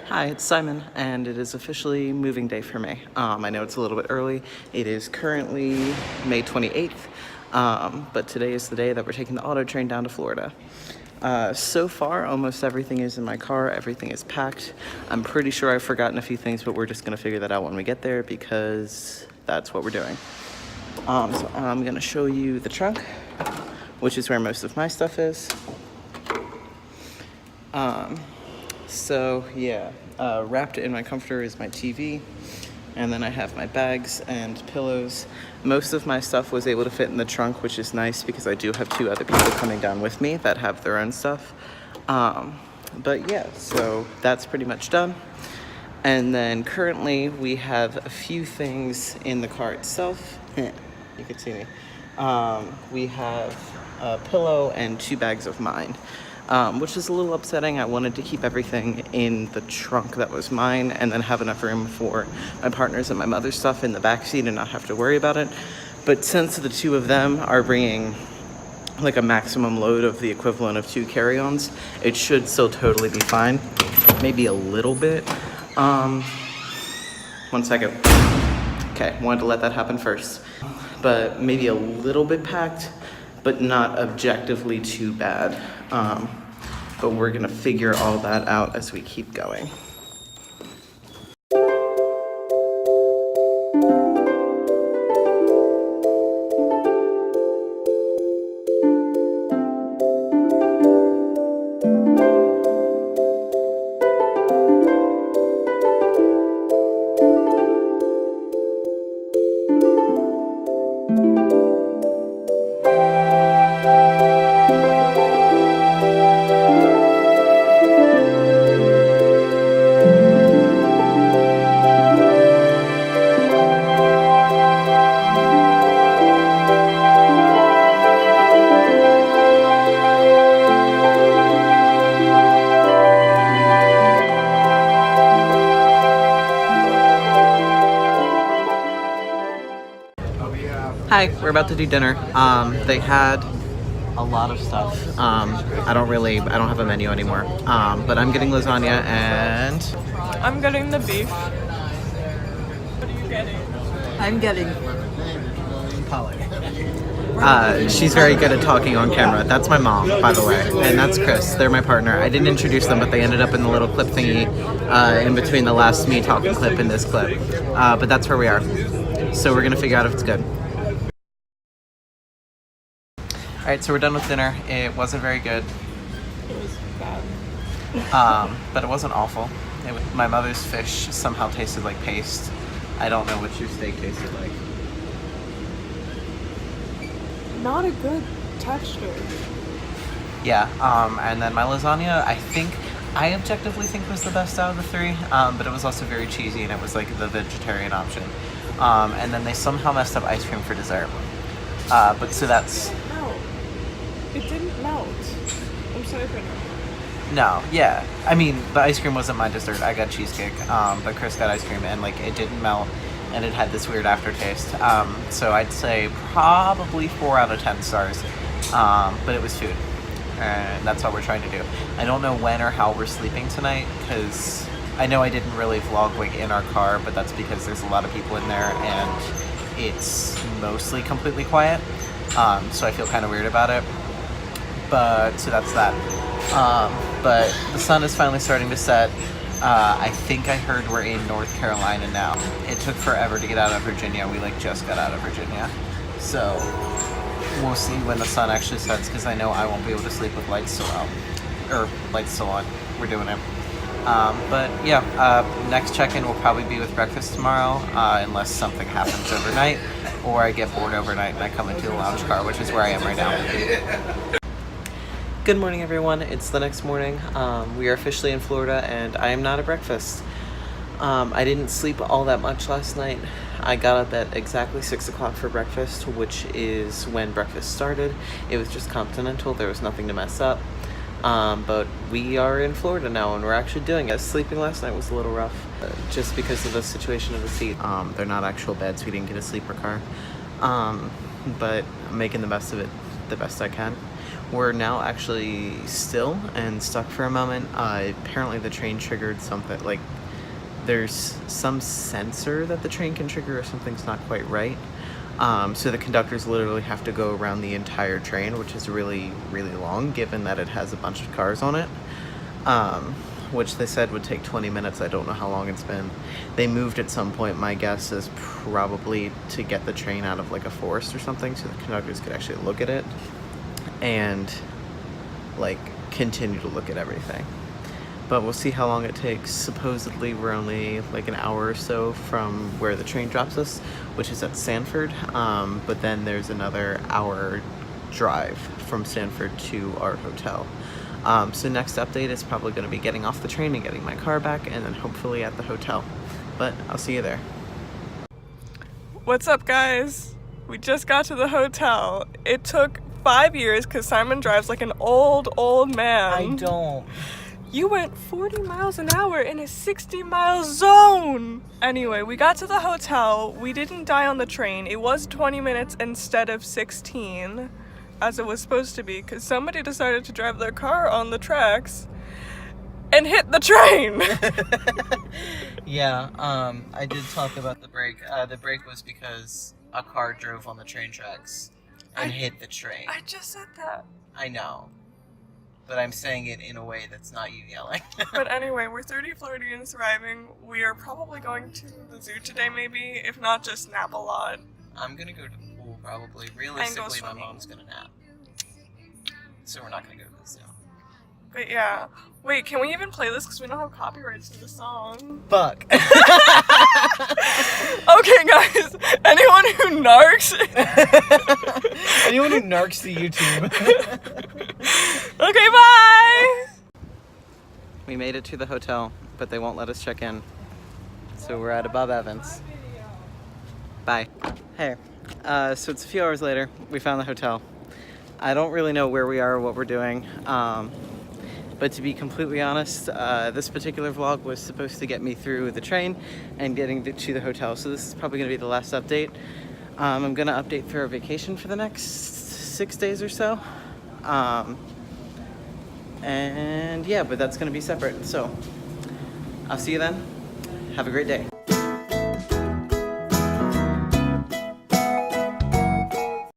Hi, it's Simon, and it is officially moving day for me. I know it's a little bit early. It is currently May 28th, but today is the day that we're taking the auto train down to Florida. So far, almost everything is in my car. Everything is packed. I'm pretty sure I've forgotten a few things, but we're just gonna figure that out when we get there because that's what we're doing. So I'm gonna show you the trunk, which is where most of my stuff is. Wrapped in my comforter is my TV, and then I have my bags and pillows. Most of my stuff was able to fit in the trunk, which is nice because I do have two other people coming down with me that have their own stuff. But yeah, so that's pretty much done. And then currently we have a few things in the car itself. You can see me. We have a pillow and two bags of mine. Which is a little upsetting. I wanted to keep everything in the trunk that was mine and then have enough room for my partner's and my mother's stuff in the back seat and not have to worry about it. But since the two of them are bringing like a maximum load of the equivalent of 2 carry-ons, it should still totally be fine. Maybe a little bit. 1 second. Okay, wanted to let that happen first. But maybe a little bit packed, but not objectively too bad. But we're gonna figure all that out as we keep going. Hi, we're about to do dinner. They had a lot of stuff. I don't have a menu anymore. But I'm getting lasagna and... I'm getting the beef. What are you getting? I'm getting Polly. She's very good at talking on camera. That's my mom, by the way. And that's Chris. They're my partner. I didn't introduce them, but they ended up in the little clip thingy in between the last me talking clip and this clip. But that's where we are. So we're gonna figure out if it's good. Alright, so we're done with dinner. It wasn't very good. It was bad. But it wasn't awful. My mother's fish somehow tasted like paste. I don't know what your steak tasted like. Not a good texture. Yeah, and then my lasagna, I objectively think was the best out of the 3, but it was also very cheesy and it was like the vegetarian option. And then they somehow messed up ice cream for dessert. So that's... It didn't melt. I'm sorry for that. No, yeah. I mean, the ice cream wasn't my dessert. I got cheesecake, but Chris got ice cream, and it didn't melt, and it had this weird aftertaste. So I'd say probably 4 out of 10 stars. But it was food, and that's all we're trying to do. I don't know when or how we're sleeping tonight, because I know I didn't really vlog in our car, but that's because there's a lot of people in there, and it's mostly completely quiet. So I feel kind of weird about it. So that's that. But the sun is finally starting to set. I think I heard we're in North Carolina now. It took forever to get out of Virginia. We just got out of Virginia. So we'll see when the sun actually sets, because I know I won't be able to sleep with lights still out. Or lights still on. We're doing it. But yeah, next check-in will probably be with breakfast tomorrow, unless something happens overnight, or I get bored overnight and I come into the lounge car, which is where I am right now. Good morning, everyone. It's the next morning. We are officially in Florida, and I am not at breakfast. I didn't sleep all that much last night. I got up at exactly 6 o'clock for breakfast, which is when breakfast started. It was just continental. There was nothing to mess up. But we are in Florida now, and we're actually doing it. Sleeping last night was a little rough, just because of the situation of the seat. They're not actual beds. We didn't get a sleeper car. But I'm making the best of it, the best I can. We're now actually still and stuck for a moment. Apparently the train triggered something, like there's some sensor that the train can trigger or something's not quite right. So the conductors literally have to go around the entire train, which is really, really long given that it has a bunch of cars on it. Which they said would take 20 minutes. I don't know how long it's been. They moved at some point. My guess is probably to get the train out of like a forest or something so the conductors could actually look at it and like continue to look at everything. But we'll see how long it takes. Supposedly we're only like an hour or so from where the train drops us, which is at Sanford. But then there's another hour drive from Sanford to our hotel. So next update is probably going to be getting off the train and getting my car back, and then hopefully at the hotel. But I'll see you there. What's up, guys? We just got to the hotel. It took 5 years because Simon drives like an old man. I don't. You went 40 miles an hour in a 60-mile zone! Anyway, we got to the hotel. We didn't die on the train. It was 20 minutes instead of 16, as it was supposed to be, because somebody decided to drive their car on the tracks and hit the train! Yeah, I did talk about the brake. The brake was because a car drove on the train tracks and hit the train. I just said that. I know. But I'm saying it in a way that's not you yelling. But anyway, we're 30, flirty, and thriving. We are probably going to the zoo today, maybe. If not, just nap a lot. I'm gonna go to the pool, probably. Realistically, my mom's gonna nap. So we're not gonna go to the zoo. But yeah. Wait, can we even play this? Because we don't have copyrights to the song. Fuck. Okay, guys. Anyone who narcs... Anyone who narcs to YouTube. Okay, bye! We made it to the hotel, but they won't let us check in. So we're at Above Evans. Bye. Hey. So it's a few hours later. We found the hotel. I don't really know where we are or what we're doing. But to be completely honest, this particular vlog was supposed to get me through the train and getting to the hotel. So this is probably going to be the last update. I'm going to update through our vacation for the next 6 days or so. And yeah, but that's going to be separate. So I'll see you then. Have a great day.